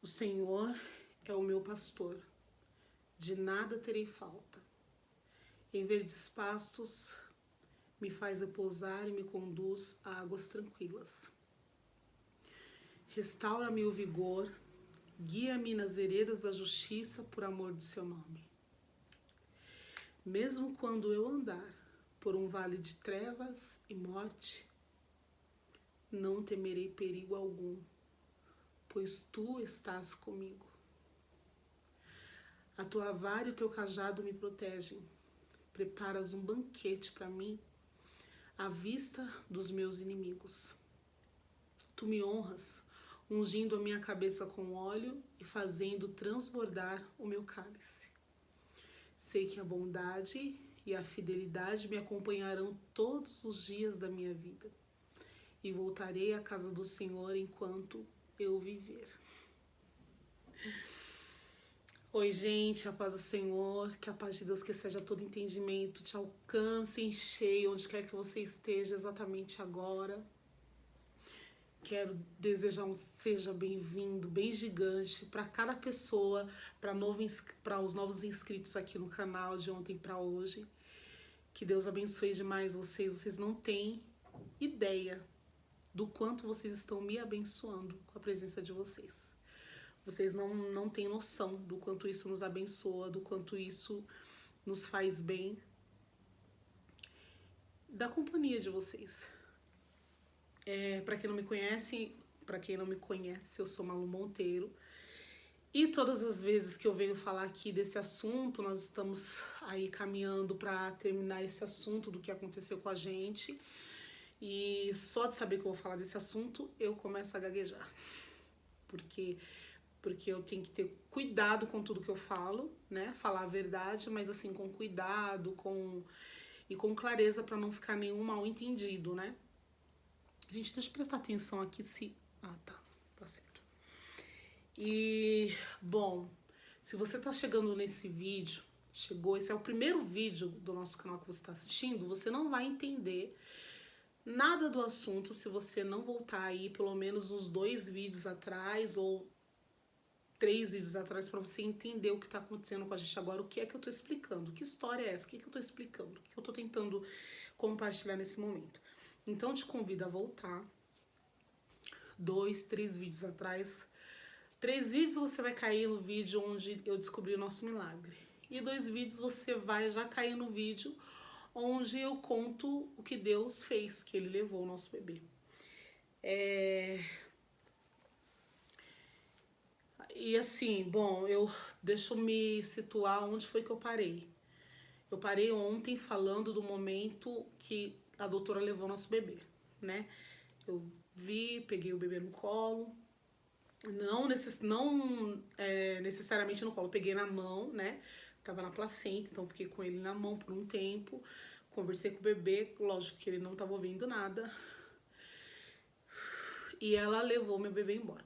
O Senhor é o meu pastor, de nada terei falta. Em verdes pastos me faz repousar e me conduz a águas tranquilas. Restaura-me o vigor, guia-me nas veredas da justiça por amor do seu nome. Mesmo quando eu andar por um vale de trevas e morte, não temerei perigo algum, pois tu estás comigo. A tua vara e o teu cajado me protegem. Preparas um banquete para mim à vista dos meus inimigos. Tu me honras, ungindo a minha cabeça com óleo e fazendo transbordar o meu cálice. Sei que a bondade e a fidelidade me acompanharão todos os dias da minha vida e voltarei à casa do Senhor enquanto eu viver. Oi, gente, a paz do Senhor, que a paz de Deus, que seja todo entendimento, te alcance em cheio, onde quer que você esteja exatamente agora. Quero desejar um seja bem-vindo, bem gigante para cada pessoa, para os novos inscritos aqui no canal de ontem para hoje. Que Deus abençoe demais vocês. Vocês não têm ideia do quanto vocês estão me abençoando com a presença de vocês. Vocês não têm noção do quanto isso nos abençoa, do quanto isso nos faz bem, da companhia de vocês. Para quem não me conhece, eu sou Malu Monteiro. E todas as vezes que eu venho falar aqui desse assunto, nós estamos aí caminhando para terminar esse assunto do que aconteceu com a gente. E só de saber que eu vou falar desse assunto, eu começo a gaguejar. Porque eu tenho que ter cuidado com tudo que eu falo, né? Falar a verdade, mas assim, com cuidado, e com clareza para não ficar nenhum mal entendido, né? Gente, deixa eu prestar atenção aqui se... Ah, tá certo. E, bom, se você tá chegando nesse vídeo, esse é o primeiro vídeo do nosso canal que você está assistindo, você não vai entender nada do assunto se você não voltar aí pelo menos uns 2 vídeos atrás ou 3 vídeos atrás para você entender o que está acontecendo com a gente agora, o que é que eu estou explicando, que história é essa, o que é que eu estou explicando, o que eu estou tentando compartilhar nesse momento. Então eu te convido a voltar 2, 3 vídeos atrás. 3 vídeos você vai cair no vídeo onde eu descobri o nosso milagre. E 2 vídeos você vai já cair no vídeo onde eu conto o que Deus fez, que Ele levou o nosso bebê. E assim, bom, deixa eu me situar onde foi que eu parei. Eu parei ontem falando do momento que a doutora levou nosso bebê, né? Eu peguei o bebê no colo, não necessariamente no colo, eu peguei na mão, né? Tava na placenta, então fiquei com ele na mão por um tempo, conversei com o bebê, lógico que ele não tava ouvindo nada, e ela levou meu bebê embora.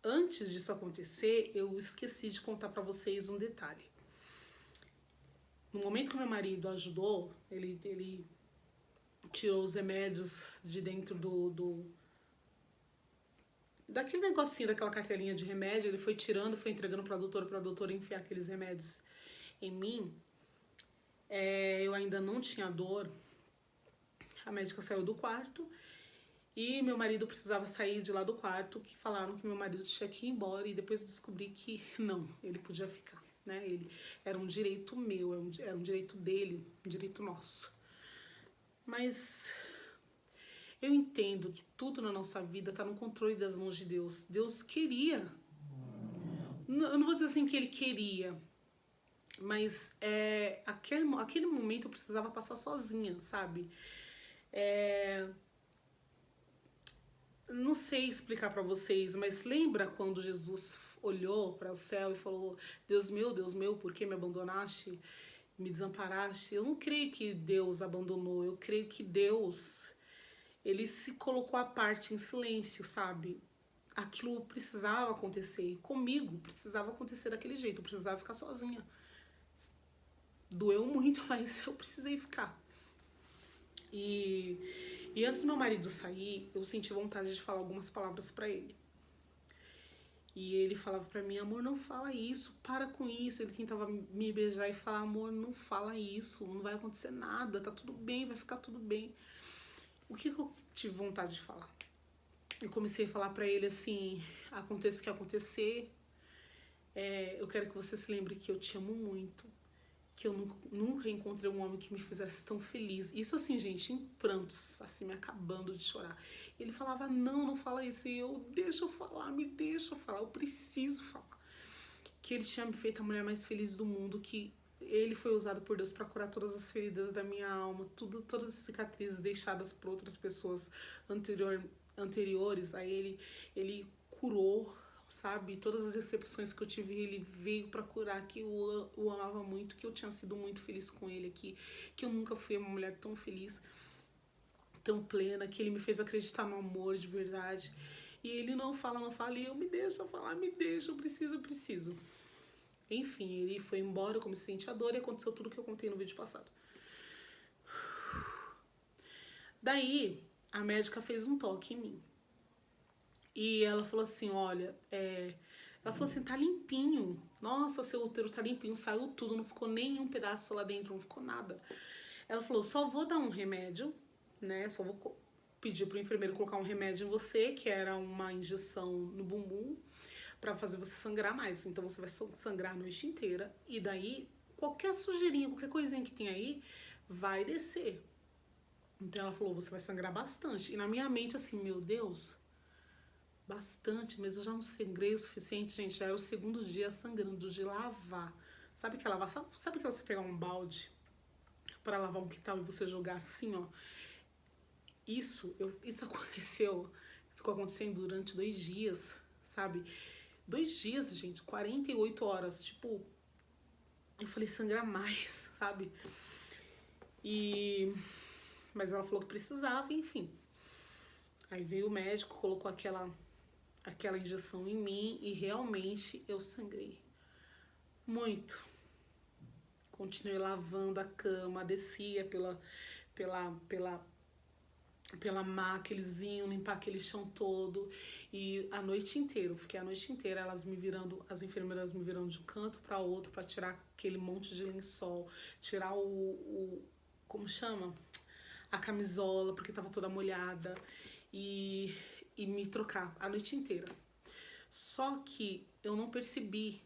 Antes disso acontecer, eu esqueci de contar pra vocês um detalhe. No momento que meu marido ajudou, ele tirou os remédios de dentro daquele negocinho, daquela cartelinha de remédio, ele foi tirando, foi entregando pra doutora enfiar aqueles remédios em mim. Eu ainda não tinha dor, a médica saiu do quarto e meu marido precisava sair de lá do quarto, que falaram que meu marido tinha que ir embora, e depois eu descobri que não, ele podia ficar, né? Ele era um direito meu, era um direito dele, um direito nosso. Mas eu entendo que tudo na nossa vida está no controle das mãos de Deus. Deus queria, eu não vou dizer assim que ele queria, mas aquele momento eu precisava passar sozinha, sabe? Não sei explicar pra vocês, mas lembra quando Jesus olhou para o céu e falou: Deus meu, por que me abandonaste, me desamparaste? Eu não creio que Deus abandonou, eu creio que Deus, ele se colocou à parte em silêncio, sabe? Aquilo precisava acontecer, e comigo precisava acontecer daquele jeito, eu precisava ficar sozinha. Doeu muito, mas eu precisei ficar. E E antes do meu marido sair, eu senti vontade de falar algumas palavras pra ele. E ele falava pra mim, amor, não fala isso, para com isso. Ele tentava me beijar e falar, amor, não fala isso, não vai acontecer nada, tá tudo bem, vai ficar tudo bem. O que eu tive vontade de falar? Eu comecei a falar pra ele assim, aconteça o que acontecer, eu quero que você se lembre que eu te amo muito, que eu nunca encontrei um homem que me fizesse tão feliz. Isso assim, gente, em prantos, assim, me acabando de chorar. Ele falava, não fala isso. E eu, deixa eu falar, me deixa eu falar, eu preciso falar. Que ele tinha me feito a mulher mais feliz do mundo, que ele foi usado por Deus para curar todas as feridas da minha alma, todas as cicatrizes deixadas por outras pessoas anteriores a ele. Ele curou, sabe? Todas as decepções que eu tive, ele veio pra curar, que eu o amava muito, que eu tinha sido muito feliz com ele aqui, que eu nunca fui uma mulher tão feliz, tão plena, que ele me fez acreditar no amor de verdade. E ele não fala, e eu, me deixa falar, me deixa, eu preciso. Enfim, ele foi embora, eu comecei a sentir a dor e aconteceu tudo que eu contei no vídeo passado. Daí, a médica fez um toque em mim. E ela falou assim, olha, ela falou assim, tá limpinho. Nossa, seu útero tá limpinho, saiu tudo, não ficou nenhum pedaço lá dentro, não ficou nada. Ela falou, só vou dar um remédio, né? Só vou pedir pro enfermeiro colocar um remédio em você, que era uma injeção no bumbum, pra fazer você sangrar mais. Então você vai sangrar a noite inteira. E daí, qualquer sujeirinha, qualquer coisinha que tem aí, vai descer. Então ela falou, você vai sangrar bastante. E na minha mente, assim, meu Deus, bastante, mas eu já não sangrei o suficiente, gente. Já era o segundo dia sangrando de lavar. Sabe que é lavar? Sabe que você pegar um balde pra lavar um quintal e você jogar assim, ó? Isso aconteceu, ficou acontecendo durante 2 dias, sabe? 2 dias, gente, 48 horas. Tipo, eu falei sangrar mais, sabe? Mas ela falou que precisava, enfim. Aí veio o médico, colocou aquela injeção em mim e realmente eu sangrei. Muito. Continuei lavando a cama, descia pela máquina, eles iam limpar aquele chão todo. E a noite inteira, eu fiquei a noite inteira, as enfermeiras me virando de um canto para outro para tirar aquele monte de lençol, tirar como chama? A camisola, porque tava toda molhada, e me trocar a noite inteira. Só que eu não percebi.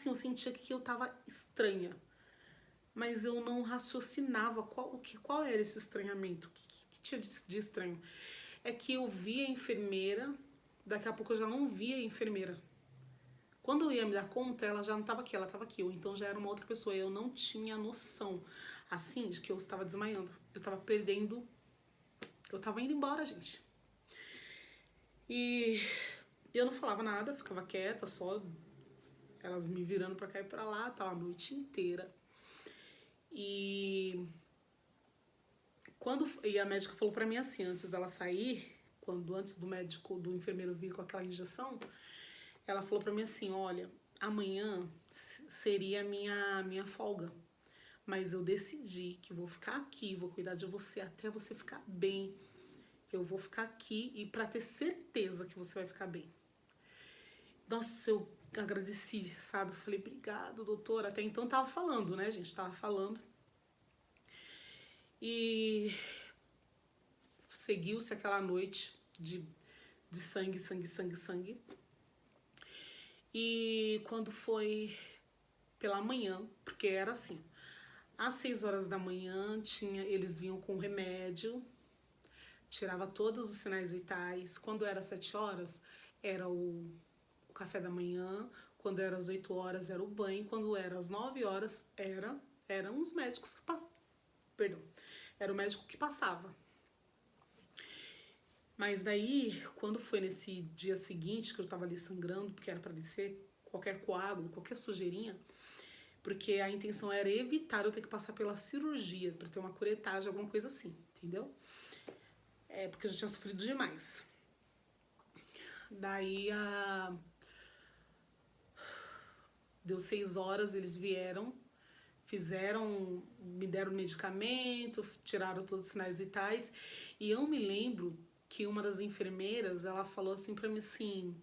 Eu sentia que eu tava estranha, mas eu não raciocinava qual era esse estranhamento, o que tinha de estranho. É que eu via a enfermeira, daqui a pouco eu já não via a enfermeira. Quando eu ia me dar conta, ela já não estava aqui, ela estava aqui, ou então já era uma outra pessoa. Eu não tinha noção, assim, de que eu estava desmaiando. Eu estava perdendo, eu estava indo embora, gente. E eu não falava nada, ficava quieta, só elas me virando pra cá e pra lá, tava a noite inteira. E a médica falou pra mim assim, antes dela sair, antes do enfermeiro vir com aquela injeção, ela falou pra mim assim, olha, amanhã seria a minha folga, mas eu decidi que vou ficar aqui, vou cuidar de você até você ficar bem. Eu vou ficar aqui e pra ter certeza que você vai ficar bem. Nossa, eu agradeci, sabe? Eu falei, obrigado, doutora. Até então tava falando, né, gente? Tava falando. E seguiu-se aquela noite de sangue, sangue, sangue, sangue. E quando foi pela manhã, porque era assim, às 6 horas da manhã eles vinham com remédio, tirava todos os sinais vitais. Quando era 7 horas, era o café da manhã. Quando era às 8 horas, era o banho. Quando era às 9 horas, eram os médicos que passavam. Perdão, era o médico que passava. Mas daí, quando foi nesse dia seguinte, que eu tava ali sangrando, porque era pra descer qualquer coágulo, qualquer sujeirinha, porque a intenção era evitar eu ter que passar pela cirurgia, pra ter uma curetagem, alguma coisa assim, entendeu? Porque eu já tinha sofrido demais. Daí, deu 6 horas, eles vieram, me deram medicamento, tiraram todos os sinais vitais. E eu me lembro que uma das enfermeiras, ela falou assim pra mim assim,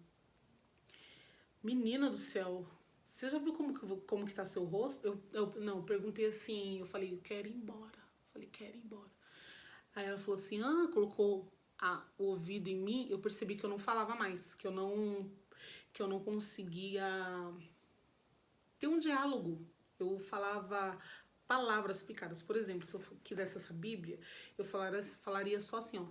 menina do céu, você já viu como que tá seu rosto? Eu perguntei assim, eu falei, eu quero ir embora. Eu falei, quero ir embora. Aí ela falou assim, colocou o ouvido em mim, eu percebi que eu não falava mais, que eu não conseguia ter um diálogo. Eu falava palavras picadas. Por exemplo, se eu quisesse essa Bíblia, eu falaria só assim, ó,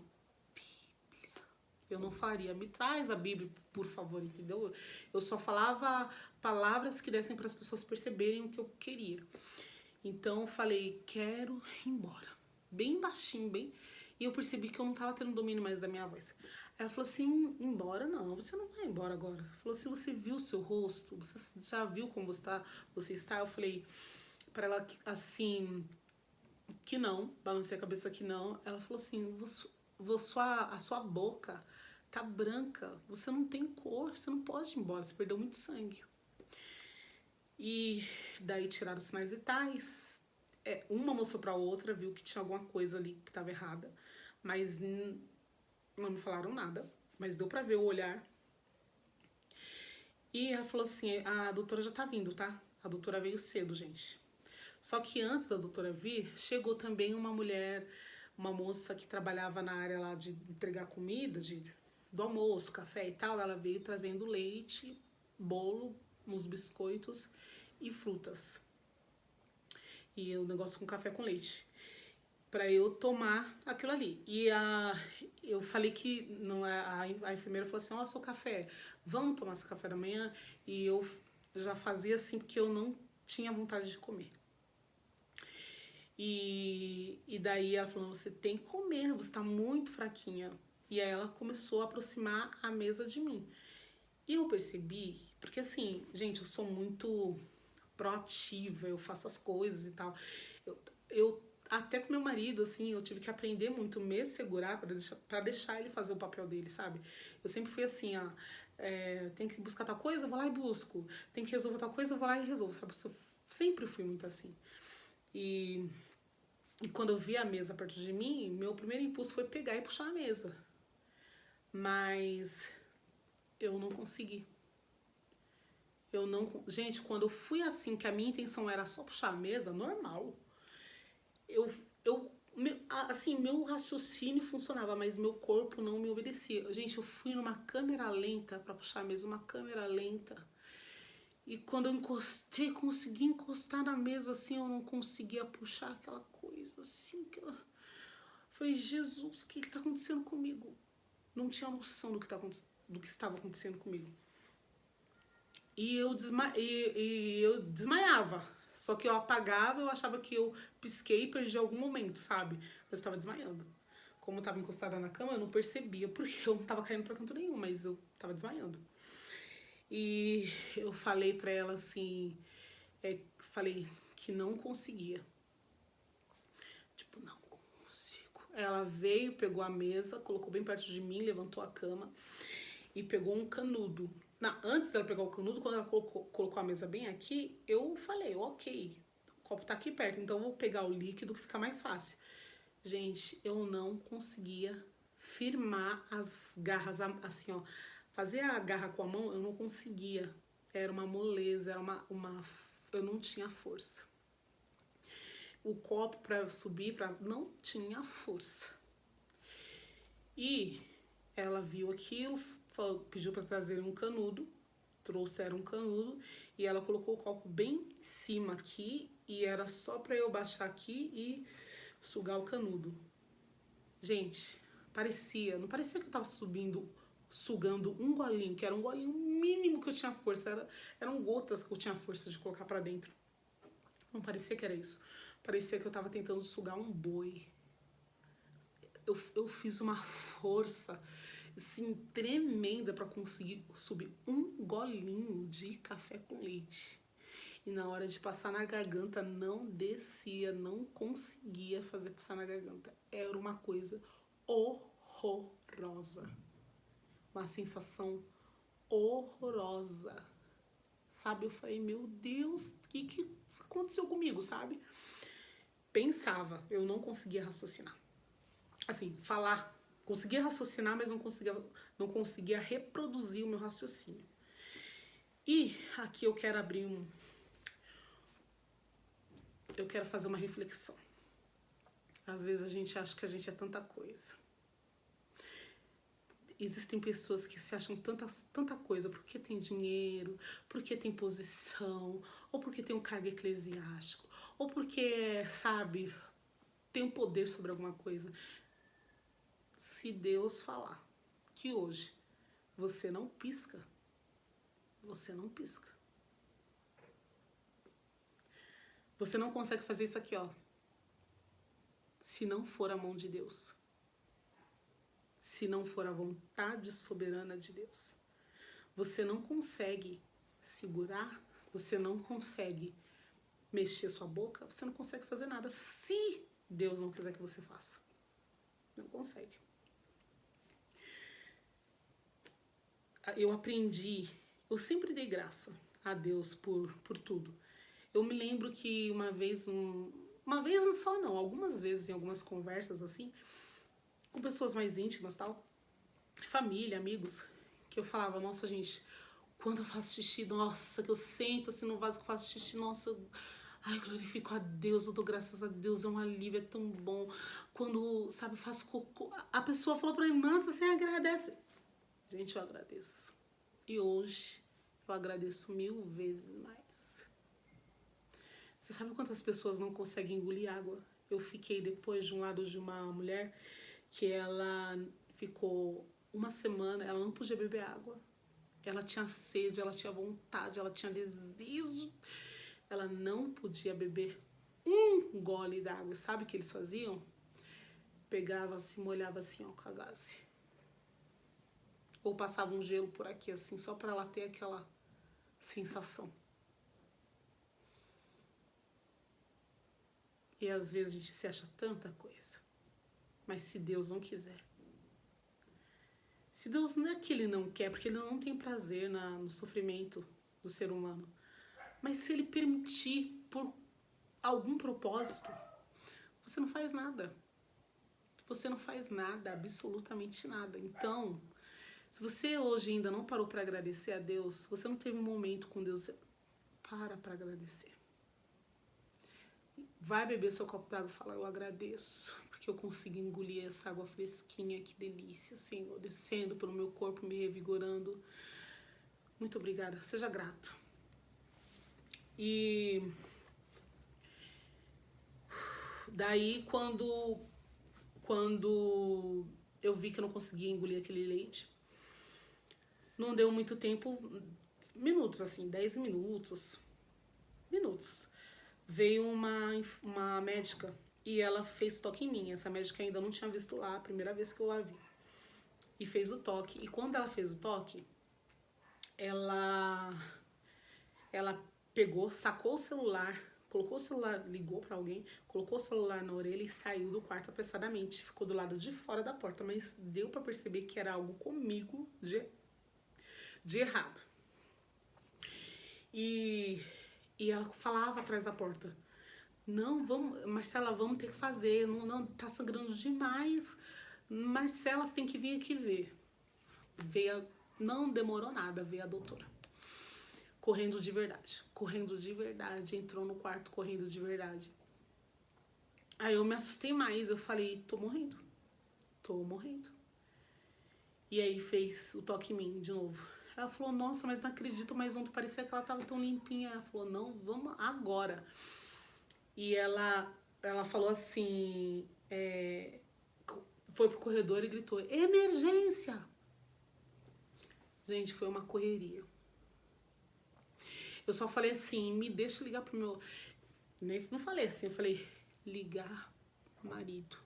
Bíblia. Eu não falaria, me traz a Bíblia, por favor, entendeu? Eu só falava palavras que dessem para as pessoas perceberem o que eu queria. Então eu falei, quero ir embora. Bem baixinho, bem... E eu percebi que eu não tava tendo domínio mais da minha voz. Aí ela falou assim, embora não, você não vai embora agora. Ela falou, se você viu o seu rosto, você já viu como você está? Eu falei pra ela assim, que não, balancei a cabeça que não. Ela falou assim, a sua boca tá branca, você não tem cor, você não pode ir embora, você perdeu muito sangue. E daí tiraram os sinais vitais. Uma mostrou pra outra, viu que tinha alguma coisa ali que tava errada, mas não me falaram nada, mas deu pra ver o olhar. E ela falou assim, a doutora já tá vindo, tá? A doutora veio cedo, gente. Só que antes da doutora vir, chegou também uma mulher, uma moça que trabalhava na área lá de entregar comida, do almoço, café e tal. Ela veio trazendo leite, bolo, uns biscoitos e frutas. E o negócio com café com leite. Pra eu tomar aquilo ali. E eu falei que não, a enfermeira falou assim, seu café, vamos tomar seu café da manhã? E eu já fazia assim, porque eu não tinha vontade de comer. E daí ela falou, você tem que comer, você tá muito fraquinha. E aí ela começou a aproximar a mesa de mim. E eu percebi, porque assim, gente, eu sou muito proativa, eu faço as coisas e tal. Eu até com meu marido, assim, eu tive que aprender muito me segurar pra deixar ele fazer o papel dele, sabe? Eu sempre fui assim, tem que buscar tal coisa, eu vou lá e busco. Tem que resolver tal coisa, eu vou lá e resolvo, sabe? Eu sempre fui muito assim. E quando eu vi a mesa perto de mim, meu primeiro impulso foi pegar e puxar a mesa. Mas eu não consegui. Gente, quando eu fui assim, que a minha intenção era só puxar a mesa, normal. Assim, meu raciocínio funcionava, mas meu corpo não me obedecia. Gente, eu fui numa câmera lenta pra puxar a mesa, uma câmera lenta. E quando eu consegui encostar na mesa assim, eu não conseguia puxar aquela coisa assim. Falei, Jesus, o que tá acontecendo comigo? Não tinha noção do que estava acontecendo comigo. E eu desmaiava. Só que eu apagava, eu achava que eu pisquei e perdi algum momento, sabe? Eu estava desmaiando. Como eu estava encostada na cama, eu não percebia, porque eu não estava caindo pra canto nenhum, mas eu estava desmaiando. E eu falei pra ela assim, falei que não conseguia. Tipo, não consigo. Ela veio, pegou a mesa, colocou bem perto de mim, levantou a cama e pegou um canudo. Antes dela pegar o canudo, quando ela colocou a mesa bem aqui, eu falei, ok, o copo tá aqui perto, então eu vou pegar o líquido que fica mais fácil. Gente, eu não conseguia firmar as garras, assim, ó. Fazer a garra com a mão, eu não conseguia. Era uma moleza, eu não tinha força. O copo pra subir, não tinha força. E ela viu aquilo, pediu para trazer um canudo, trouxeram um canudo e ela colocou o copo bem em cima aqui e era só para eu baixar aqui e sugar o canudo. Gente, não parecia que eu tava sugando um golinho, que era um golinho mínimo que eu tinha força, eram gotas que eu tinha força de colocar para dentro. Não parecia que era isso. Parecia que eu tava tentando sugar um boi. Eu fiz uma força assim, tremenda para conseguir subir um golinho de café com leite. E na hora de passar na garganta não descia, não conseguia fazer passar na garganta. Era uma coisa horrorosa. Uma sensação horrorosa. Sabe, eu falei, meu Deus, o que aconteceu comigo, sabe? Pensava, eu não conseguia raciocinar. Assim, falar, conseguia raciocinar, mas não conseguia reproduzir o meu raciocínio. E aqui eu quero eu quero fazer uma reflexão. Às vezes a gente acha que a gente é tanta coisa. Existem pessoas que se acham tanta coisa porque tem dinheiro, porque tem posição, ou porque tem um cargo eclesiástico, ou porque, sabe, tem um poder sobre alguma coisa. Se Deus falar que hoje você não pisca, você não pisca. Você não consegue fazer isso aqui, ó, se não for a mão de Deus. Se não for a vontade soberana de Deus. Você não consegue segurar, você não consegue mexer sua boca, você não consegue fazer nada se Deus não quiser que você faça. Não consegue. Eu aprendi, eu sempre dei graça a Deus por tudo. Eu me lembro que uma vez só não, algumas vezes em algumas conversas assim, com pessoas mais íntimas, tal, família, amigos, que eu falava, nossa, gente, quando eu faço xixi, nossa, que eu sento assim no vaso que eu faço xixi, nossa, ai, glorifico a Deus, eu dou graças a Deus, é um alívio, é tão bom. Quando, sabe, faço cocô, a pessoa falou pra mim, nossa, você agradece. Gente, eu agradeço. E hoje eu agradeço 1000 vezes mais. Você sabe quantas pessoas não conseguem engolir água? Eu fiquei depois de um lado de uma mulher que ela ficou uma semana, ela não podia beber água. Ela tinha sede, ela tinha vontade, ela tinha desejo. Ela não podia beber um gole d'água. Sabe o que eles faziam? Pegava, se molhava assim, ó, com a gaze. Ou passava um gelo por aqui, assim, só pra ela ter aquela sensação. E às vezes a gente se acha tanta coisa. Mas se Deus não quiser. Se Deus não é que Ele não quer, porque Ele não tem prazer no sofrimento do ser humano. Mas se Ele permitir por algum propósito, você não faz nada. Você não faz nada, absolutamente nada. Então, se você hoje ainda não parou para agradecer a Deus, você não teve um momento com Deus, para agradecer. Vai beber seu copo d'água e fala, eu agradeço, porque eu consigo engolir essa água fresquinha, que delícia, Senhor, descendo pelo meu corpo, me revigorando. Muito obrigada, seja grato. E daí, quando eu vi que eu não conseguia engolir aquele leite, não deu muito tempo, minutos assim, 10 minutos. Veio uma médica e ela fez toque em mim. Essa médica ainda não tinha visto lá, a primeira vez que eu a vi. E fez o toque. E quando ela fez o toque, ela pegou, sacou o celular, colocou o celular, ligou pra alguém, colocou o celular na orelha e saiu do quarto apressadamente. Ficou do lado de fora da porta, mas deu pra perceber que era algo comigo de errado. E ela falava atrás da porta, não, vamos, Marcela, vamos ter que fazer, não tá sangrando demais, Marcela, você tem que vir aqui ver. Não demorou nada, veio a doutora. Correndo de verdade, entrou no quarto correndo de verdade. Aí eu me assustei mais, eu falei, tô morrendo. E aí fez o toque em mim de novo. Ela falou, nossa, mas não acredito, mas ontem parecia que ela tava tão limpinha. Ela falou, não, vamos agora. E ela falou assim, foi pro corredor e gritou, emergência! Gente, foi uma correria. Eu só falei assim, me deixa ligar pro meu... Não falei assim, eu falei, ligar marido.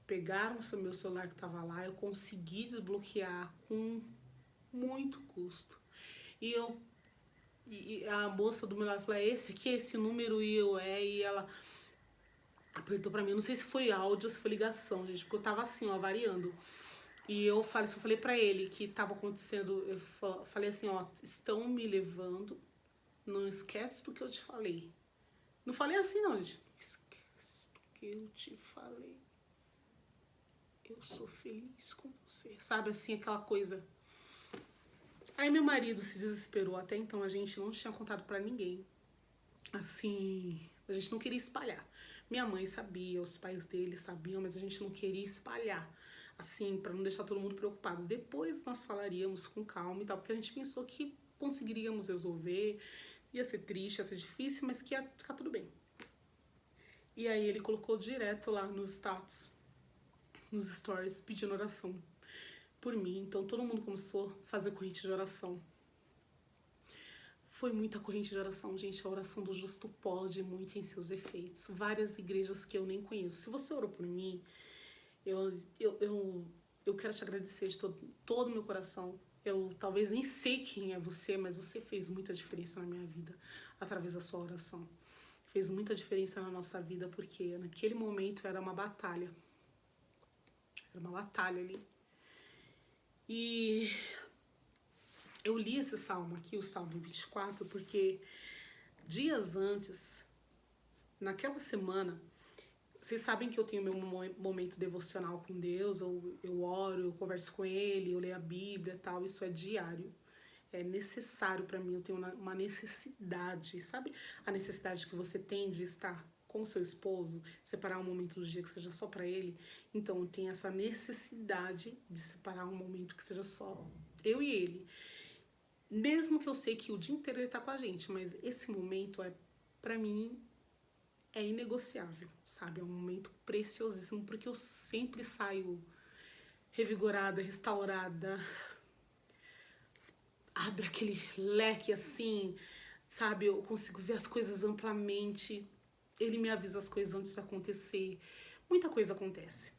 Pegaram o meu celular que tava lá, eu consegui desbloquear com muito custo. E a moça do meu lado falou, esse aqui, esse número, e ela apertou pra mim, não sei se foi áudio ou se foi ligação, gente, porque eu tava assim, ó, variando. E eu falei pra ele que tava acontecendo, eu falei assim, ó, estão me levando Não esquece do que eu te falei. Não falei assim não, gente. Não esquece do que eu te falei. Eu sou feliz com você. Sabe assim, aquela coisa. Aí meu marido se desesperou. Até então a gente não tinha contado pra ninguém. Assim, a gente não queria espalhar. Minha mãe sabia, os pais dele sabiam, mas a gente não queria espalhar. Assim, pra não deixar todo mundo preocupado. Depois nós falaríamos com calma e tal, porque a gente pensou que conseguiríamos resolver. Ia ser triste, ia ser difícil, mas que ia ficar tudo bem. E aí ele colocou direto lá nos status, nos stories, pedindo oração por mim. Então todo mundo começou a fazer corrente de oração. Foi muita corrente de oração, gente. A oração do justo pode muito em seus efeitos. Várias igrejas que eu nem conheço. Se você orou por mim, eu quero te agradecer de todo o meu coração. Eu talvez nem sei quem é você, mas você fez muita diferença na minha vida através da sua oração. Fez muita diferença na nossa vida, porque naquele momento era uma batalha. Era uma batalha ali. E eu li esse salmo aqui, o Salmo 24, porque dias antes, naquela semana, vocês sabem que eu tenho meu momento devocional com Deus, eu oro, eu converso com Ele, eu leio a Bíblia e tal, isso é diário. É necessário pra mim, eu tenho uma necessidade, sabe? A necessidade que você tem de estar com o seu esposo, separar um momento do dia que seja só pra ele. Então, eu tenho essa necessidade de separar um momento que seja só eu e ele. Mesmo que eu sei que o dia inteiro ele tá com a gente, mas esse momento pra mim, é inegociável, sabe? É um momento preciosíssimo, porque eu sempre saio revigorada, restaurada. Abre aquele leque assim, sabe? Eu consigo ver as coisas amplamente. Ele me avisa as coisas antes de acontecer. Muita coisa acontece.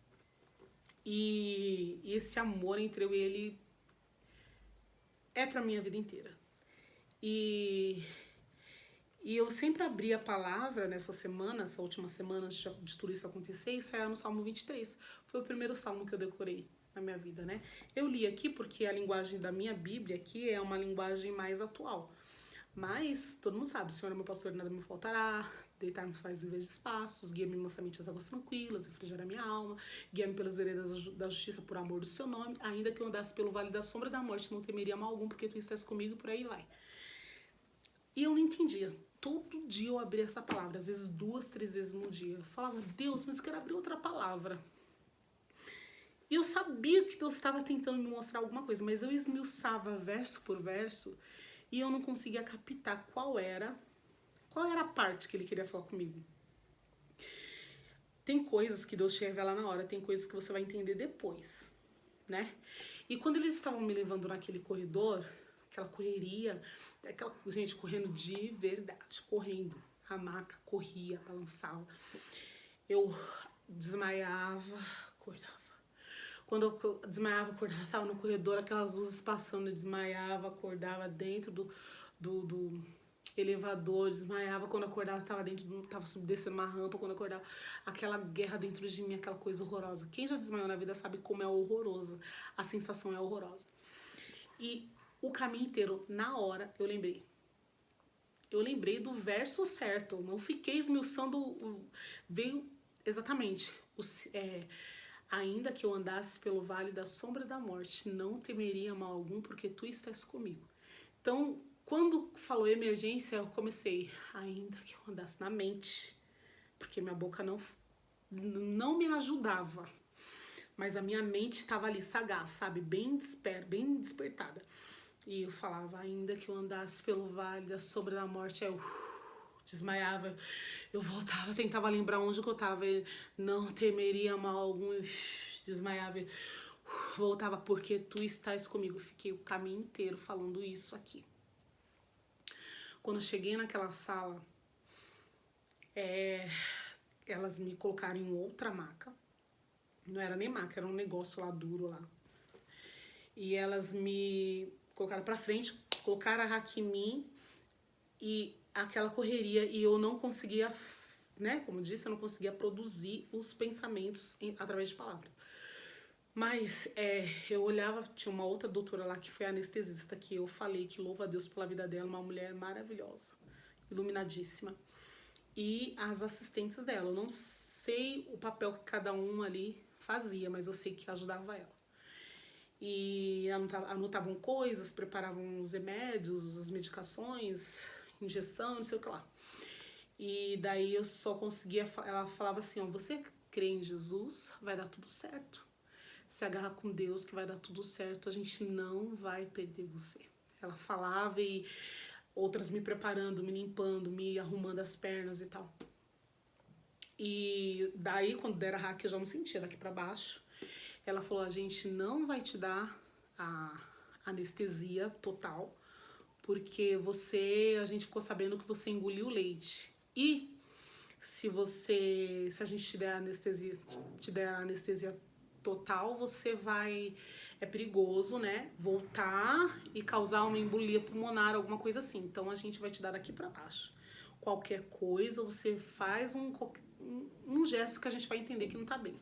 E esse amor entre eu e ele é pra minha vida inteira. E eu sempre abri a palavra nessa semana, essa última semana de tudo isso acontecer, e saia no Salmo 23. Foi o primeiro salmo que eu decorei na minha vida, né? Eu li aqui porque a linguagem da minha Bíblia aqui é uma linguagem mais atual. Mas todo mundo sabe, o Senhor é meu pastor e nada me faltará, deitar-me faz em vez de espaços, guia-me mansamente às águas tranquilas, refrigera minha alma, guia-me pelas veredas da justiça por amor do seu nome, ainda que eu andasse pelo vale da sombra da morte, não temeria mal algum, porque tu estás comigo, por aí vai. E eu não entendia. Todo dia eu abria essa palavra, às vezes 2, 3 vezes no dia. Eu falava, Deus, mas eu quero abrir outra palavra. E eu sabia que Deus estava tentando me mostrar alguma coisa, mas eu esmiuçava verso por verso e eu não conseguia captar qual era a parte que ele queria falar comigo. Tem coisas que Deus te revela na hora, tem coisas que você vai entender depois, né? E quando eles estavam me levando naquele corredor, aquela correria, aquela gente correndo de verdade, correndo, a maca corria, balançava. Eu desmaiava, acordava. Quando eu desmaiava, acordava, estava no corredor, aquelas luzes passando, eu desmaiava, acordava dentro do elevador, desmaiava, quando eu acordava, estava descendo uma rampa, quando eu acordava, aquela guerra dentro de mim, aquela coisa horrorosa. Quem já desmaiou na vida sabe como é horrorosa, a sensação é horrorosa. E o caminho inteiro, na hora, eu lembrei. Eu lembrei do verso certo, não fiquei esmiuçando, veio exatamente, ainda que eu andasse pelo vale da sombra da morte, não temeria mal algum, porque tu estás comigo. Então, quando falou emergência, eu comecei, ainda que eu andasse na mente, porque minha boca não me ajudava, mas a minha mente estava ali sagaz, sabe, bem despertada. E eu falava, ainda que eu andasse pelo vale da sombra da morte, eu desmaiava, eu voltava, tentava lembrar onde que eu tava, não temeria mal algum, eu desmaiava, voltava, porque tu estás comigo. Fiquei o caminho inteiro falando isso aqui. Quando eu cheguei naquela sala, elas me colocaram em outra maca, não era nem maca, era um negócio lá duro lá, e elas me colocaram pra frente, colocaram a raca em mim e aquela correria, e eu não conseguia, né, como disse, eu não conseguia produzir os pensamentos através de palavras. Mas eu olhava, tinha uma outra doutora lá que foi anestesista, que eu falei que louva a Deus pela vida dela, uma mulher maravilhosa. iluminadíssima. E as assistentes dela. Eu não sei o papel que cada um ali fazia, mas eu sei que ajudava ela. E anotavam coisas, preparavam os remédios, as medicações, injeção, não sei o que lá. E daí eu só conseguia... Ela falava assim, ó, você crê em Jesus, vai dar tudo certo. Se agarra com Deus que vai dar tudo certo, a gente não vai perder você. Ela falava e outras me preparando, me limpando, me arrumando as pernas e tal. E daí, quando der a hack, eu já não sentia daqui pra baixo. Ela falou, a gente não vai te dar a anestesia total, porque a gente ficou sabendo que você engoliu leite. E se a gente te der a anestesia total, você vai, é perigoso, né, voltar e causar uma embolia pulmonar, alguma coisa assim. Então a gente vai te dar daqui pra baixo. Qualquer coisa, você faz um gesto que a gente vai entender que não tá bem.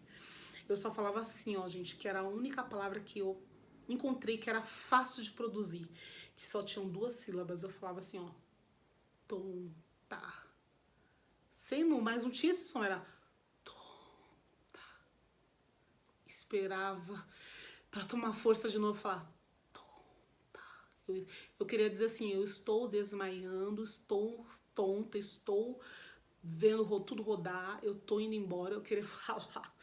Eu só falava assim, ó, gente, que era a única palavra que eu encontrei que era fácil de produzir, que só tinham 2 sílabas. Eu falava assim, ó, tonta. Sendo, mas não tinha esse som, era tonta. Esperava pra tomar força de novo e falar tonta. Eu queria dizer assim, eu estou desmaiando, estou tonta, estou vendo tudo rodar, eu tô indo embora, eu queria falar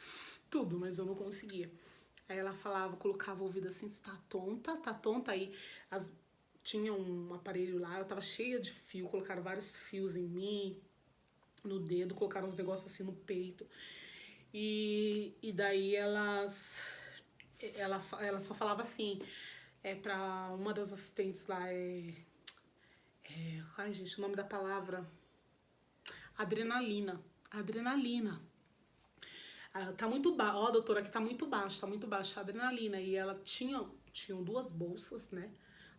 tudo, mas eu não conseguia. Aí ela falava, colocava o ouvido assim, você tá tonta? Tá tonta? Aí tinha um aparelho lá, eu tava cheia de fio, colocaram vários fios em mim, no dedo, colocaram uns negócios assim no peito. E daí ela só falava assim, pra uma das assistentes lá, ai gente, o nome da palavra, adrenalina. Tá muito baixo, ó, doutora, aqui tá muito baixa a adrenalina. E ela tinham 2 bolsas, né,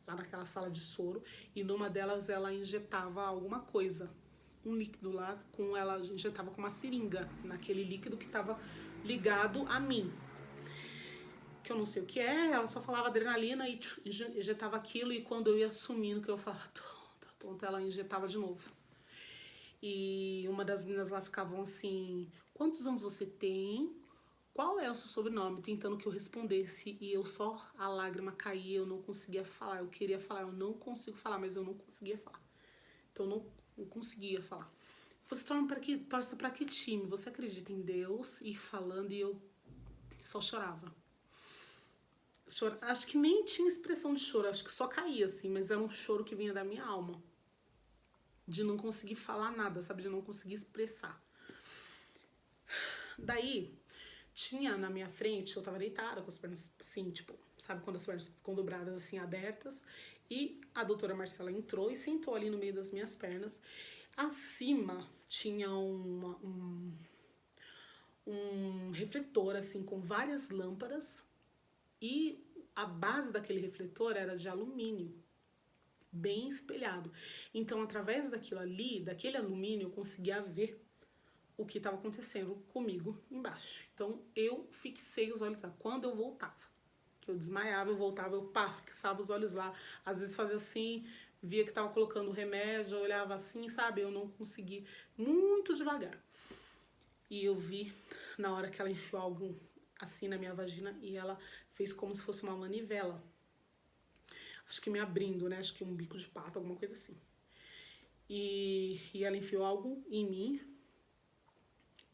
lá naquela sala de soro, e numa delas ela injetava alguma coisa, um líquido lá, ela injetava com uma seringa, naquele líquido que tava ligado a mim, que eu não sei o que é, ela só falava adrenalina e injetava aquilo, e quando eu ia sumindo, que eu falava tonta, ela injetava de novo. E uma das meninas lá ficavam assim, quantos anos você tem? Qual é o seu sobrenome? Tentando que eu respondesse, e a lágrima caía, eu não conseguia falar. Eu queria falar, eu não consigo falar, mas eu não conseguia falar. Então eu não conseguia falar. Você torce pra que time? Você acredita em Deus? E falando, e eu só chorava. Acho que nem tinha expressão de choro, acho que só caía assim, mas era um choro que vinha da minha alma. De não conseguir falar nada, sabe? De não conseguir expressar. Daí, tinha na minha frente, eu tava deitada com as pernas assim, tipo, sabe quando as pernas ficam dobradas assim, abertas, e a doutora Marcela entrou e sentou ali no meio das minhas pernas. Acima tinha um refletor assim, com várias lâmpadas, e a base daquele refletor era de alumínio, bem espelhado. Então, através daquilo ali, daquele alumínio, eu conseguia ver o que estava acontecendo comigo embaixo. Então, eu fixei os olhos lá. Quando eu voltava, que eu desmaiava, eu voltava, eu fixava os olhos lá. Às vezes fazia assim, via que estava colocando remédio, eu olhava assim, sabe? Eu não consegui, muito devagar. E eu vi, na hora que ela enfiou algo assim na minha vagina, e ela fez como se fosse uma manivela. Acho que me abrindo, né? Acho que um bico de pato, alguma coisa assim. E ela enfiou algo em mim,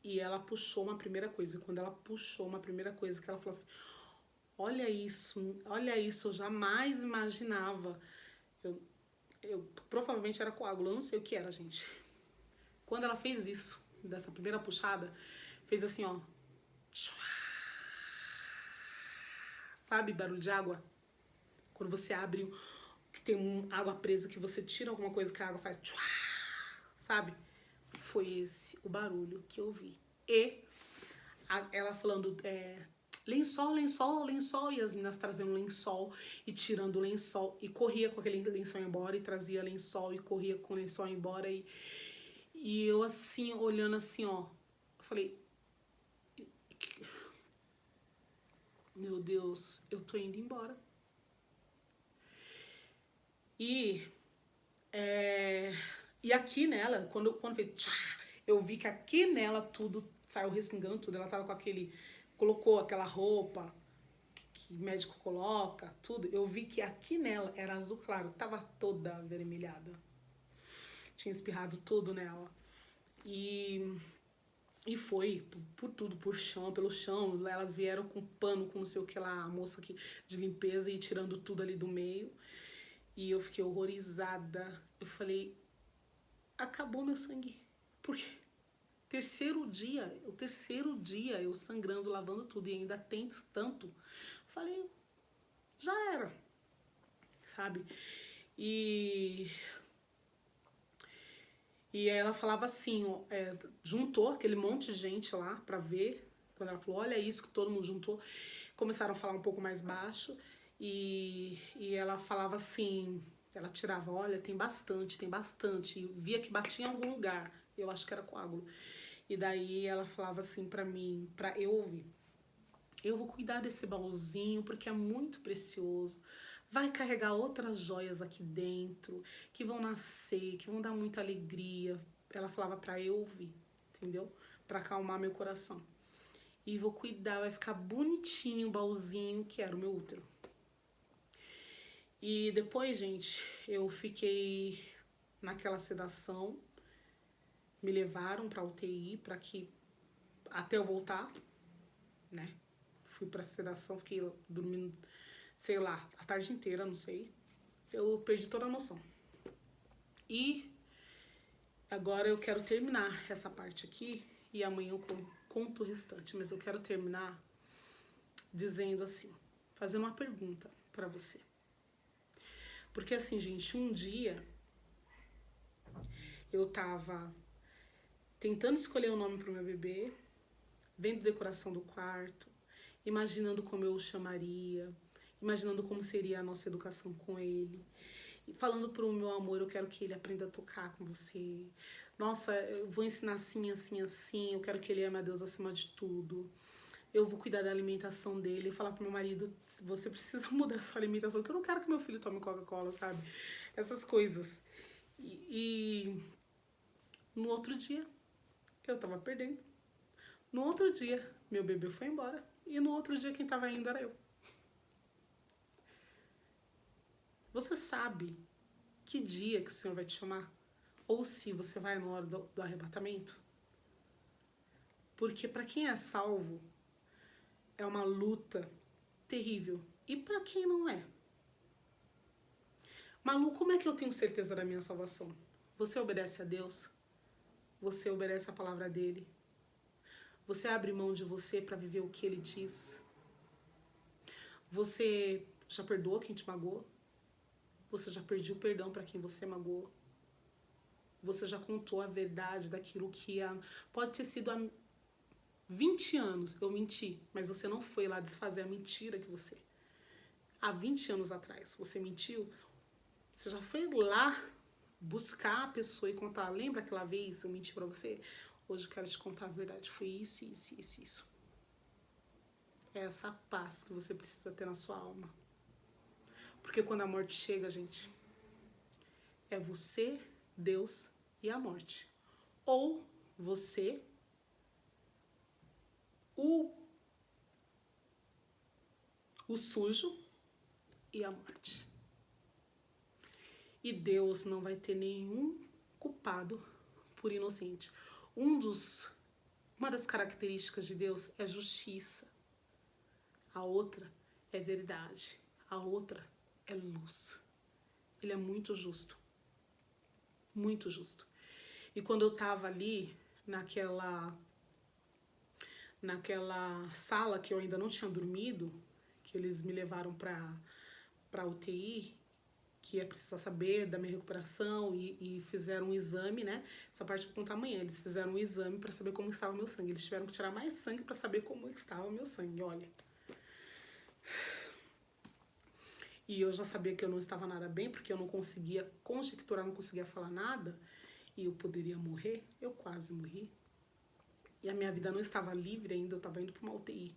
e ela puxou uma primeira coisa. Quando ela puxou uma primeira coisa, que ela falou assim, olha isso, eu jamais imaginava. Eu provavelmente era coágulo, eu não sei o que era, gente. Quando ela fez isso, dessa primeira puxada, fez assim, ó. Sabe barulho de água? Quando você abre, que tem água presa, que você tira alguma coisa que a água faz, sabe? Foi esse o barulho que eu vi. E ela falando, lençol, lençol, lençol, e as meninas trazendo lençol e tirando lençol, e corria com aquele lençol embora, e trazia lençol e corria com o lençol embora, e eu assim, olhando assim, ó, eu falei, meu Deus, eu tô indo embora. E E aqui nela, quando fez tchá, eu vi que aqui nela tudo saiu respingando tudo. Ela tava com colocou aquela roupa que médico coloca, tudo. Eu vi que aqui nela era azul claro, tava toda avermelhada. Tinha espirrado tudo nela. E foi por tudo, pelo chão. Elas vieram com pano, com não sei o que lá, a moça aqui de limpeza e tirando tudo ali do meio. E eu fiquei horrorizada. Eu falei, acabou meu sangue. Por quê? O terceiro dia eu sangrando, lavando tudo e ainda tem tanto. Falei, já era, sabe? E aí ela falava assim, ó, juntou aquele monte de gente lá pra ver. Quando ela falou, olha isso que todo mundo juntou. Começaram a falar um pouco mais baixo. E ela falava assim, ela tirava, olha, tem bastante. E via que batia em algum lugar. Eu acho que era coágulo. E daí ela falava assim pra mim, pra eu ouvir. Eu vou cuidar desse baúzinho porque é muito precioso. Vai carregar outras joias aqui dentro que vão nascer, que vão dar muita alegria. Ela falava pra eu ouvir, entendeu? Pra acalmar meu coração. E vou cuidar, vai ficar bonitinho o baúzinho que era o meu útero. E depois, gente, eu fiquei naquela sedação. Me levaram pra UTI para que até eu voltar, né? Fui pra sedação, fiquei dormindo, sei lá, a tarde inteira, não sei. Eu perdi toda a noção. E agora eu quero terminar essa parte aqui e amanhã eu conto o restante. Mas eu quero terminar dizendo assim, fazendo uma pergunta pra você. Porque assim, gente, um dia eu tava tentando escolher o nome pro meu bebê, vendo decoração do quarto, imaginando como eu o chamaria, imaginando como seria a nossa educação com ele. E falando pro meu amor, eu quero que ele aprenda a tocar com você. Nossa, eu vou ensinar assim, assim, assim. Eu quero que ele ame a Deus acima de tudo. Eu vou cuidar da alimentação dele. Falar pro meu marido, você precisa mudar a sua alimentação. Porque eu não quero que meu filho tome Coca-Cola, sabe? Essas coisas. E no outro dia, eu tava perdendo. No outro dia, meu bebê foi embora. E no outro dia, quem tava indo era eu. Você sabe que dia que o Senhor vai te chamar? Ou se você vai na hora do arrebatamento? Porque para quem é salvo, é uma luta terrível. E para quem não é? Malu, como é que eu tenho certeza da minha salvação? Você obedece a Deus? Você obedece a palavra dele? Você abre mão de você para viver o que ele diz? Você já perdoou quem te magoou? Você já pediu perdão para quem você magoou? Você já contou a verdade daquilo que pode ter sido há 20 anos eu menti, mas você não foi lá desfazer a mentira que você... Há 20 anos atrás você mentiu, você já foi lá buscar a pessoa e contar, lembra aquela vez eu menti pra você? Hoje eu quero te contar a verdade, foi isso, isso, isso, isso. É essa paz que você precisa ter na sua alma. Porque quando a morte chega, gente, é você, Deus e a morte. Ou você, o sujo e a morte. E Deus não vai ter nenhum culpado por inocente. Uma das características de Deus é justiça. A outra é verdade. A outra é luz. Ele é muito justo. Muito justo. E quando eu tava ali, naquela sala que eu ainda não tinha dormido, que eles me levaram pra UTI, que ia precisar saber da minha recuperação e fizeram um exame, né? Essa parte eu vou contar amanhã. Eles fizeram um exame para saber como estava o meu sangue. Eles tiveram que tirar mais sangue para saber como estava o meu sangue, olha. E eu já sabia que eu não estava nada bem, porque eu não conseguia conjecturar, não conseguia falar nada. E eu poderia morrer. Eu quase morri. E a minha vida não estava livre ainda, eu estava indo para uma UTI.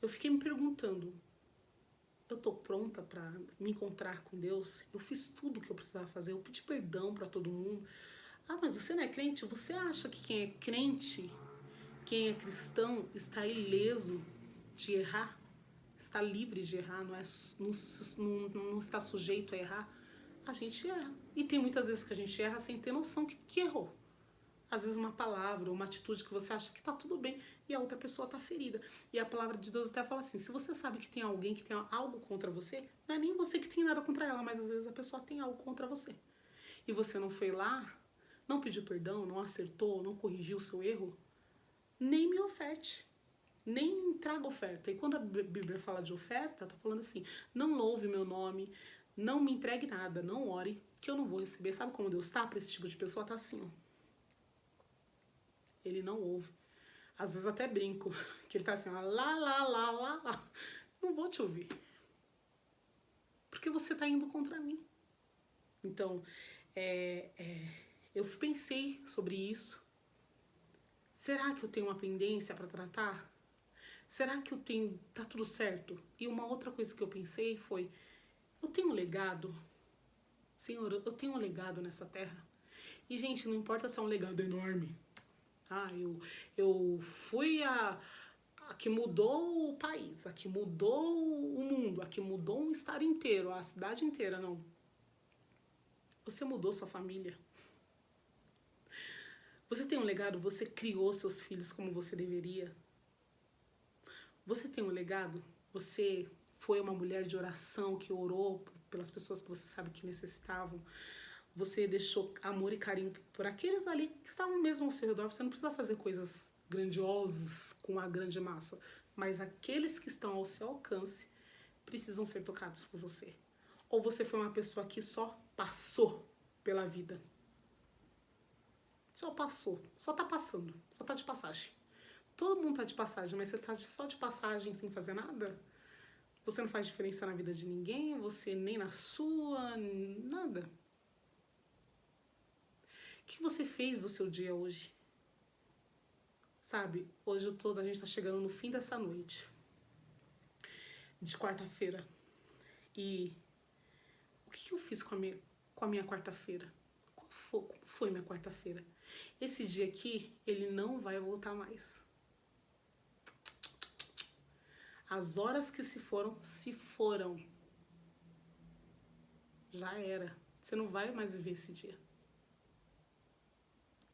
Eu fiquei me perguntando, eu tô pronta para me encontrar com Deus, eu fiz tudo o que eu precisava fazer, eu pedi perdão para todo mundo. Ah, mas você não é crente? Você acha que quem é crente, quem é cristão, está ileso de errar? Está livre de errar, não está sujeito a errar? A gente erra. E tem muitas vezes que a gente erra sem ter noção que errou. Às vezes uma palavra, uma atitude que você acha que tá tudo bem e a outra pessoa tá ferida. E a palavra de Deus até fala assim, se você sabe que tem alguém que tem algo contra você, não é nem você que tem nada contra ela, mas às vezes a pessoa tem algo contra você. E você não foi lá, não pediu perdão, não acertou, não corrigiu o seu erro, nem me oferte. Nem traga oferta. E quando a Bíblia fala de oferta, tá falando assim, não louve meu nome, não me entregue nada, não ore, que eu não vou receber. Sabe como Deus tá para esse tipo de pessoa? Tá assim, ó. Ele não ouve. Às vezes até brinco, que ele tá assim, ó, lá. Não vou te ouvir. Porque você tá indo contra mim. Então, eu pensei sobre isso. Será que eu tenho uma pendência para tratar? Será que eu tenho, tá tudo certo? E uma outra coisa que eu pensei foi, eu tenho um legado? Senhor, eu tenho um legado nessa terra? E, gente, não importa se é um legado enorme. Ah, eu fui a que mudou o país, a que mudou o mundo, a que mudou um estado inteiro, a cidade inteira, não. Você mudou sua família. Você tem um legado, você criou seus filhos como você deveria. Você tem um legado, você foi uma mulher de oração que orou pelas pessoas que você sabe que necessitavam. Você deixou amor e carinho por aqueles ali que estavam mesmo ao seu redor. Você não precisa fazer coisas grandiosas com a grande massa, mas aqueles que estão ao seu alcance precisam ser tocados por você. Ou você foi uma pessoa que só passou pela vida. Só passou, só tá passando, só tá de passagem. Todo mundo tá de passagem, mas você tá só de passagem sem fazer nada? Você não faz diferença na vida de ninguém, você nem na sua, nada. O que você fez do seu dia hoje? Sabe, hoje a gente tá chegando no fim dessa noite, de quarta-feira. E o que eu fiz com a minha quarta-feira? Como foi minha quarta-feira? Esse dia aqui, ele não vai voltar mais. As horas que se foram. Já era. Você não vai mais viver esse dia.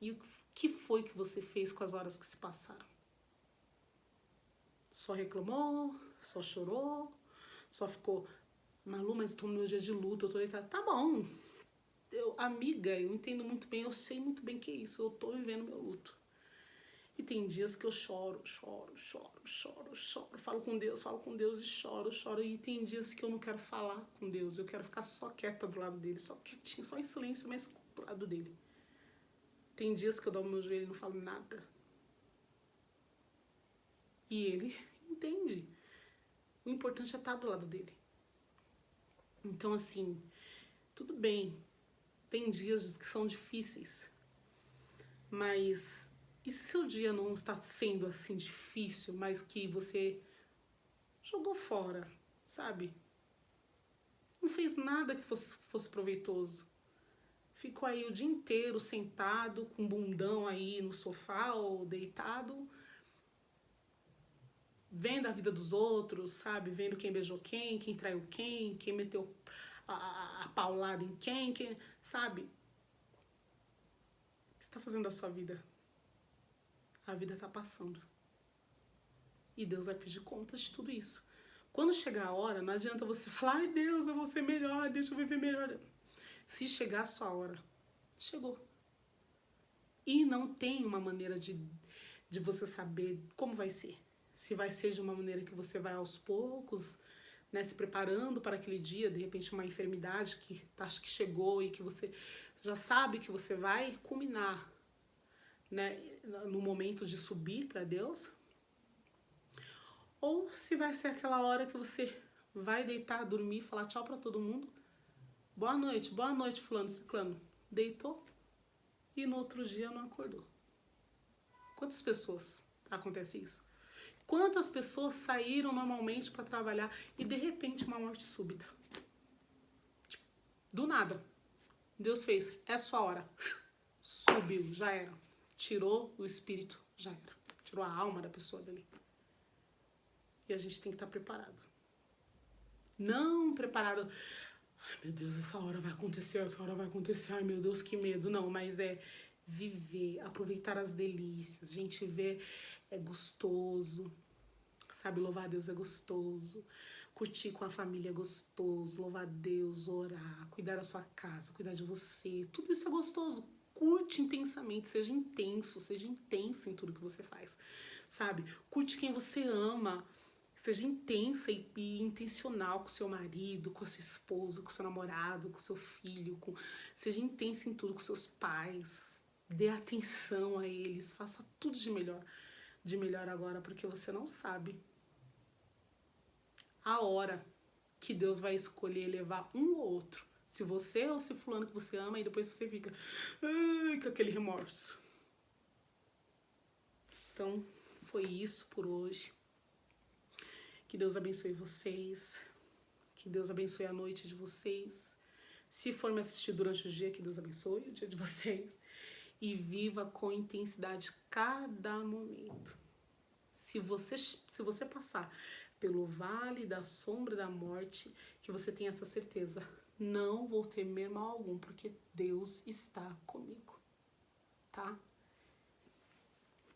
E o que foi que você fez com as horas que se passaram? Só reclamou? Só chorou? Só ficou, Malu, mas eu tô no meu dia de luto, eu tô deitada. Tá bom. Amiga, eu entendo muito bem, eu sei muito bem que é isso. Eu tô vivendo meu luto. E tem dias que eu choro. Falo com Deus e choro. E tem dias que eu não quero falar com Deus. Eu quero ficar só quieta do lado dele, só quietinho, só em silêncio, mas do lado dele. Tem dias que eu dou meu joelho e não falo nada. E ele entende. O importante é estar do lado dele. Então, assim, tudo bem. Tem dias que são difíceis. Mas e se seu dia não está sendo assim difícil, mas que você jogou fora, sabe? Não fez nada que fosse proveitoso. Ficou aí o dia inteiro sentado, com um bundão aí no sofá ou deitado, vendo a vida dos outros, sabe? Vendo quem beijou quem traiu quem meteu a paulada em quem, sabe? O que você está fazendo da sua vida? A vida está passando. E Deus vai pedir conta de tudo isso. Quando chegar a hora, não adianta você falar, ai Deus, eu vou ser melhor, deixa eu viver melhor. Se chegar a sua hora, chegou. E não tem uma maneira de você saber como vai ser. Se vai ser de uma maneira que você vai aos poucos, né, se preparando para aquele dia, de repente uma enfermidade que acha que chegou e que você já sabe que você vai culminar, né, no momento de subir para Deus. Ou se vai ser aquela hora que você vai deitar, dormir, falar tchau para todo mundo. Boa noite, fulano, ciclano. Deitou e no outro dia não acordou. Quantas pessoas acontece isso? Quantas pessoas saíram normalmente para trabalhar e de repente uma morte súbita? Tipo, do nada. Deus fez, é sua hora. Subiu, já era. Tirou o espírito, já era. Tirou a alma da pessoa dali. E a gente tem que estar preparado. Não preparado. Ai, meu Deus, essa hora vai acontecer, essa hora vai acontecer. Ai, meu Deus, que medo. Não, mas é viver, aproveitar as delícias. Gente, viver é gostoso. Sabe, louvar a Deus é gostoso. Curtir com a família é gostoso. Louvar a Deus, orar, cuidar da sua casa, cuidar de você. Tudo isso é gostoso. Curte intensamente, seja intensa em tudo que você faz. Sabe? Curte quem você ama. Seja intensa e intencional com seu marido, com a sua esposa, com seu namorado, com seu filho. Seja intensa em tudo com seus pais. Dê atenção a eles. Faça tudo de melhor agora, porque você não sabe a hora que Deus vai escolher levar um ou outro. Se você ou se fulano que você ama, e depois você fica com aquele remorso. Então, foi isso por hoje. Que Deus abençoe vocês. Que Deus abençoe a noite de vocês. Se for me assistir durante o dia, que Deus abençoe o dia de vocês. E viva com intensidade cada momento. Se você passar pelo vale da sombra da morte, que você tenha essa certeza. Não vou temer mal algum, porque Deus está comigo. Tá?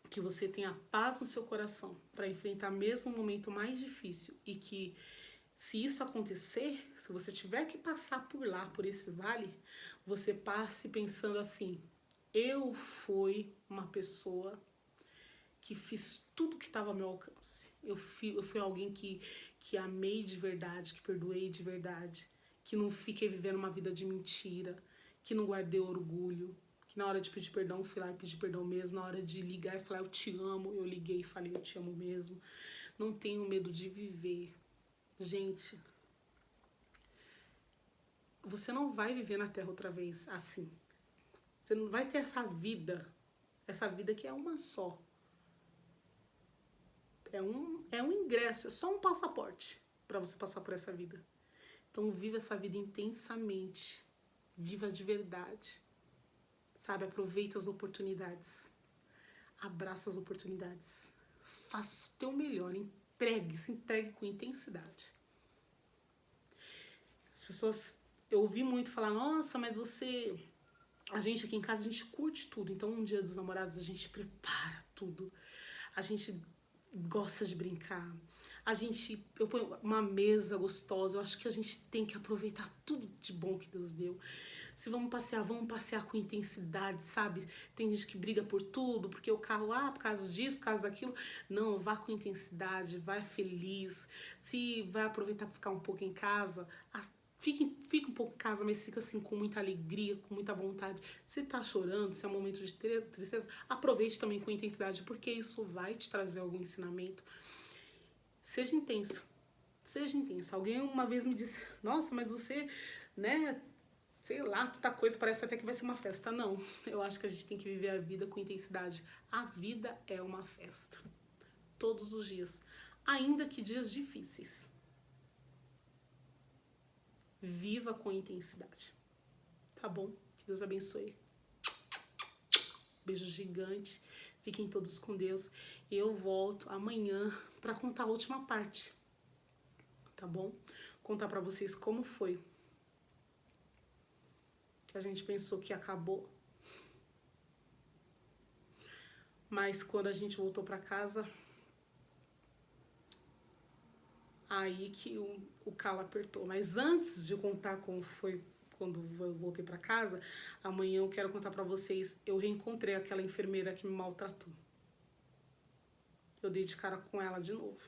Que você tenha paz no seu coração para enfrentar mesmo o momento mais difícil e que, se isso acontecer, se você tiver que passar por lá, por esse vale, você passe pensando assim: eu fui uma pessoa que fiz tudo que estava ao meu alcance. Eu fui alguém que amei de verdade, que perdoei de verdade, que não fiquei vivendo uma vida de mentira, que não guardei orgulho, que na hora de pedir perdão, fui lá e pedi perdão mesmo, na hora de ligar e falar eu te amo, eu liguei e falei eu te amo mesmo. Não tenho medo de viver. Gente, você não vai viver na Terra outra vez assim. Você não vai ter essa vida que é uma só. É um ingresso, é só um passaporte para você passar por essa vida. Então viva essa vida intensamente. Viva de verdade. Sabe, aproveita as oportunidades. Abraça as oportunidades. Faça o teu melhor. Se entregue com intensidade. As pessoas, eu ouvi muito falar, nossa, mas você... A gente aqui em casa, a gente curte tudo. Então, um dia dos namorados, a gente prepara tudo. A gente gosta de brincar. Eu ponho uma mesa gostosa. Eu acho que a gente tem que aproveitar tudo de bom que Deus deu. Se vamos passear com intensidade, sabe? Tem gente que briga por tudo, porque o carro, por causa disso, por causa daquilo. Não, vá com intensidade, vai feliz. Se vai aproveitar para ficar um pouco em casa, fique um pouco em casa, mas fica assim com muita alegria, com muita vontade. Se tá chorando, se é um momento de tristeza, aproveite também com intensidade, porque isso vai te trazer algum ensinamento. Seja intenso. Seja intenso. Alguém uma vez me disse, nossa, mas você, né, sei lá, tanta coisa, parece até que vai ser uma festa. Não, eu acho que a gente tem que viver a vida com intensidade. A vida é uma festa. Todos os dias. Ainda que dias difíceis. Viva com intensidade. Tá bom? Que Deus abençoe. Beijo gigante. Fiquem todos com Deus. Eu volto amanhã para contar a última parte. Tá bom? Contar para vocês como foi. Que a gente pensou que acabou. Mas quando a gente voltou para casa, aí que o calo apertou. Mas antes de contar como foi quando eu voltei para casa, amanhã eu quero contar para vocês, eu reencontrei aquela enfermeira que me maltratou. Eu dei de cara com ela de novo.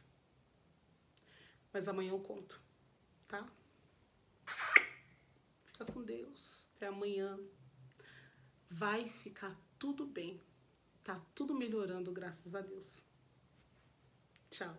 Mas amanhã eu conto, tá? Fica com Deus. Até amanhã. Vai ficar tudo bem. Tá tudo melhorando, graças a Deus. Tchau.